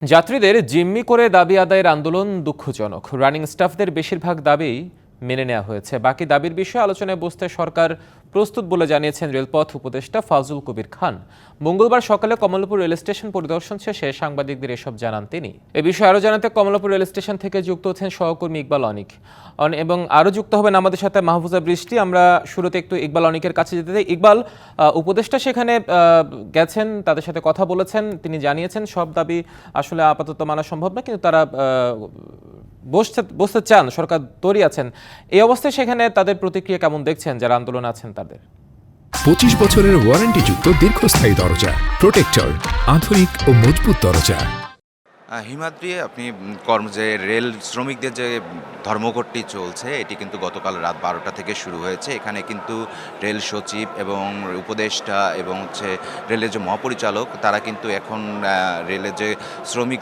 যাত্রীদের জিম্মি করে দাবি আদায়ের আন্দোলন দুঃখজনক। রানিং স্টাফদের বেশিরভাগ দাবি মেনে নেওয়া হয়েছে, বাকি দাবির বিষয়ে আলোচনায় বসতে সরকার প্রস্তুত বলে জানিয়েছেন রেলপথ উপদেষ্টা ফাজুল কবির খান। মঙ্গলবার সকালে কমলাপুর রেল স্টেশন পরিদর্শন শেষে সাংবাদিকদের এসব জানান তিনি। এ বিষয়ে আরও জানাতে কমলাপুর রেল স্টেশন থেকে যুক্ত হচ্ছেন সহকর্মী ইকবাল অনিক এবং আরও যুক্ত হবেন আমাদের সাথে মাহফুজা বৃষ্টি। আমরা শুরুতে একটু ইকবাল অনিকের কাছে যেতে চাই। ইকবাল, উপদেষ্টা সেখানে গেছেন, তাদের সাথে কথা বলেছেন, তিনি জানিয়েছেন সব দাবি আসলে আপাতত মানা সম্ভব না, কিন্তু তারা বসতে চান, সরকার তৈরি আছেন। এই অবস্থায় সেখানে তাদের প্রতিক্রিয়া কেমন দেখছেন যারা আন্দোলন আছেন তাদের? 25 বছরের ওয়ারেন্টিযুক্ত দীর্ঘস্থায়ী দরজা প্রোটেক্টর, আধুনিক ও মজবুত দরজা। হিমাদ্রি, আপনি যে রেল শ্রমিকদের যে ধর্মঘটটি চলছে, এটি কিন্তু গতকাল রাত 12টা থেকে শুরু হয়েছে। এখানে কিন্তু রেল সচিব এবং উপদেষ্টা এবং রেলের যে মহাপরিচালক, তারা কিন্তু এখন রেলের যে শ্রমিক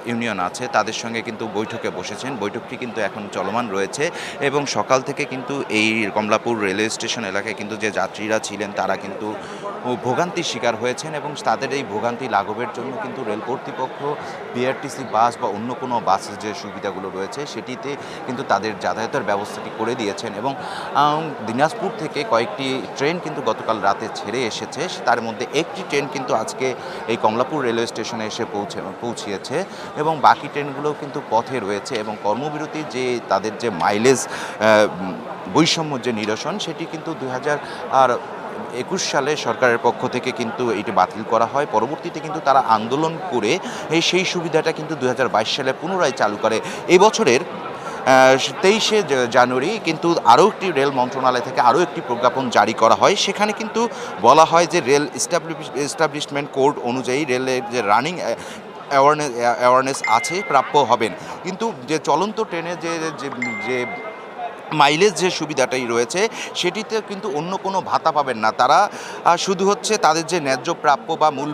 ইউনিয়ন আছে তাদের সঙ্গে কিন্তু বৈঠকে বসেছেন। বৈঠকটি কিন্তু এখন চলমান রয়েছে এবং সকাল থেকে কিন্তু এই কমলাপুর রেলওয়ে স্টেশন এলাকায় কিন্তু যে যাত্রীরা ছিলেন তারা কিন্তু ভোগান্তির শিকার হয়েছেন এবং তাদের এই ভোগান্তি লাঘবের জন্য কিন্তু রেল কর্তৃপক্ষ বিআরটিসি বাস বা অন্য কোনো বাসের যে সুবিধাগুলো রয়েছে সেটিতে কিন্তু তাদের যাতায়াতের ব্যবস্থাটি করে দিয়েছেন এবং দিনাজপুর থেকে কয়েকটি ট্রেন কিন্তু গতকাল রাতে ছেড়ে এসেছে। তার মধ্যে একটি ট্রেন কিন্তু আজকে এই কমলাপুর রেলওয়ে স্টেশনে এসে পৌঁছিয়েছে এবং বাকি ট্রেনগুলোও কিন্তু পথে রয়েছে এবং কর্মবিরতি যে তাদের যে মাইলেজ বৈষম্য যে নিরসন, সেটি কিন্তু 2021 সালে সরকারের পক্ষ থেকে কিন্তু এটি বাতিল করা হয়। পরবর্তীতে কিন্তু তারা আন্দোলন করে সেই সুবিধাটা কিন্তু 2022 সালে পুনরায় চালু করে। এই বছরের 23শে জানুয়ারি কিন্তু আরও একটি রেল মন্ত্রণালয় থেকে আরও একটি প্রজ্ঞাপন জারি করা হয়। সেখানে কিন্তু বলা হয় যে রেল এস্টাবলিশমেন্ট কোড অনুযায়ী রেলের যে রানিং অ্যাওয়ারনেস আছে প্রাপ্য হবেন, কিন্তু যে চলন্ত ট্রেনের যে মাইলেজ যে সুবিধাটাই রয়েছে সেটিতে কিন্তু অন্য কোনো ভাতা পাবেন না। তারা শুধু তাদের যে ন্যায্য প্রাপ্য বা মূল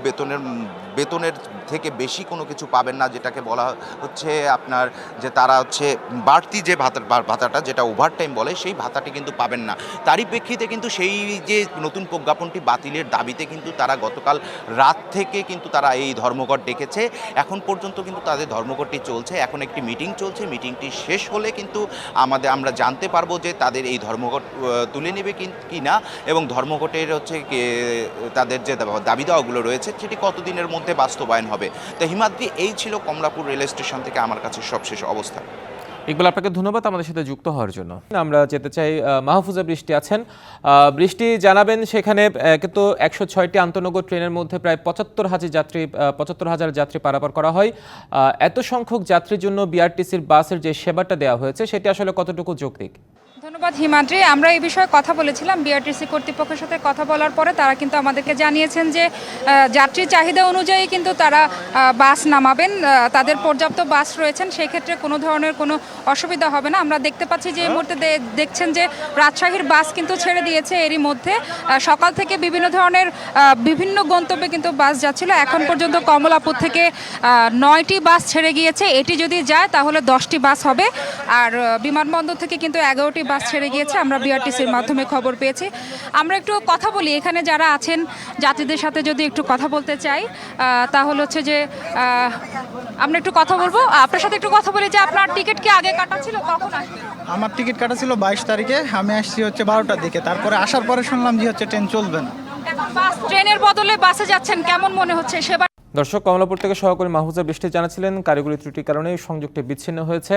বেতনের থেকে বেশি কোনো কিছু পাবেন না, যেটাকে বলা হচ্ছে আপনার যে তারা বাড়তি যে ভাতাটা, যেটা ওভারটাইম বলে, সেই ভাতাটি কিন্তু পাবেন না। তারই প্রেক্ষিতে কিন্তু সেই যে নতুন প্রজ্ঞাপনটি বাতিলের দাবিতে কিন্তু তারা গতকাল রাত থেকে কিন্তু তারা এই ধর্মঘট ডেকেছে। এখন পর্যন্ত কিন্তু তাদের ধর্মঘটটি চলছে। এখন একটি মিটিং চলছে, মিটিংটি শেষ হলে কিন্তু আমরা জানতে পারবো যে তাদের এই ধর্মঘট তুলে নেবে কি না এবং ধর্মঘটের তাদের যে দাবি দেওয়াগুলো রয়েছে সেটি কতদিনের মধ্যে বাস্তবায়ন হবে। তো হিমাদ্রি, এই ছিল কমলাপুর রেল স্টেশন থেকে আমার কাছে সবশেষ অবস্থা। ইকবাল, আপনাকে ধন্যবাদ আমাদের সাথে যুক্ত হওয়ার জন্য। আমরা যেতে চাই মাহফুজা বৃষ্টি আছেন। বৃষ্টি, জানাবেন সেখানে কিন্তু 106টি আন্তনগর ট্রেনের মধ্যে প্রায় 75,000 যাত্রী পারাপার করা হয়। এত সংখ্যক যাত্রীর জন্য বিআরটিসির বাসের যে সেবাটা দেওয়া হয়েছে সেটি আসলে কতটুকু যৌক্তিক? ধন্যবাদ হিমাদ্রি। আমরা এই বিষয়ে কথা বলেছিলাম বিআরটিসি কর্তৃপক্ষের সাথে। কথা বলার পরে তারা কিন্তু আমাদেরকে জানিয়েছেন যে যাত্রীর চাহিদা অনুযায়ী কিন্তু তারা বাস নামাবেন, তাদের পর্যাপ্ত বাস রয়েছেন, সেই ক্ষেত্রে কোনো ধরনের কোনো অসুবিধা হবে না। আমরা দেখতে পাচ্ছি যে এই মুহূর্তে দেখছেন যে রাজশাহীর বাস কিন্তু ছেড়ে দিয়েছে। এরই মধ্যে সকাল থেকে বিভিন্ন গন্তব্যে কিন্তু বাস যাচ্ছিল। এখন পর্যন্ত কমলাপুর থেকে 9টি বাস ছেড়ে গিয়েছে। এটি যদি যায় তাহলে 10টি বাস হবে, আর বিমানবন্দর থেকে কিন্তু 11টি বাস ছেড়ে গিয়েছে। আমরা বিআরটিসির মাধ্যমে খবর পেয়েছি। আমরা একটু কথা বলি, এখানে যারা আছেন যাত্রীদের সাথে যদি একটু কথা বলতে চাই তাহলে যে আমরা একটু কথা বলবো। আপনার সাথে একটু কথা বলি যে আপনার টিকিট কি আগে কাটা ছিল? কখন আসবে? আমার টিকিট কাটা ছিল 22 তারিখে। আমি আসছি 12টার দিকে। তারপরে আসার পরে শুনলাম যে ট্রেন চলবে না। ট্রেনের বদলে বাসে যাচ্ছেন, কেমন মনে হচ্ছে সেবা? দর্শক, কমলাপুর থেকে সহকর্মী মাহফুজা বৃষ্টি জানাচ্ছিলেন কারিগরি ত্রুটির কারণে সংযোগটি বিচ্ছিন্ন হয়েছে।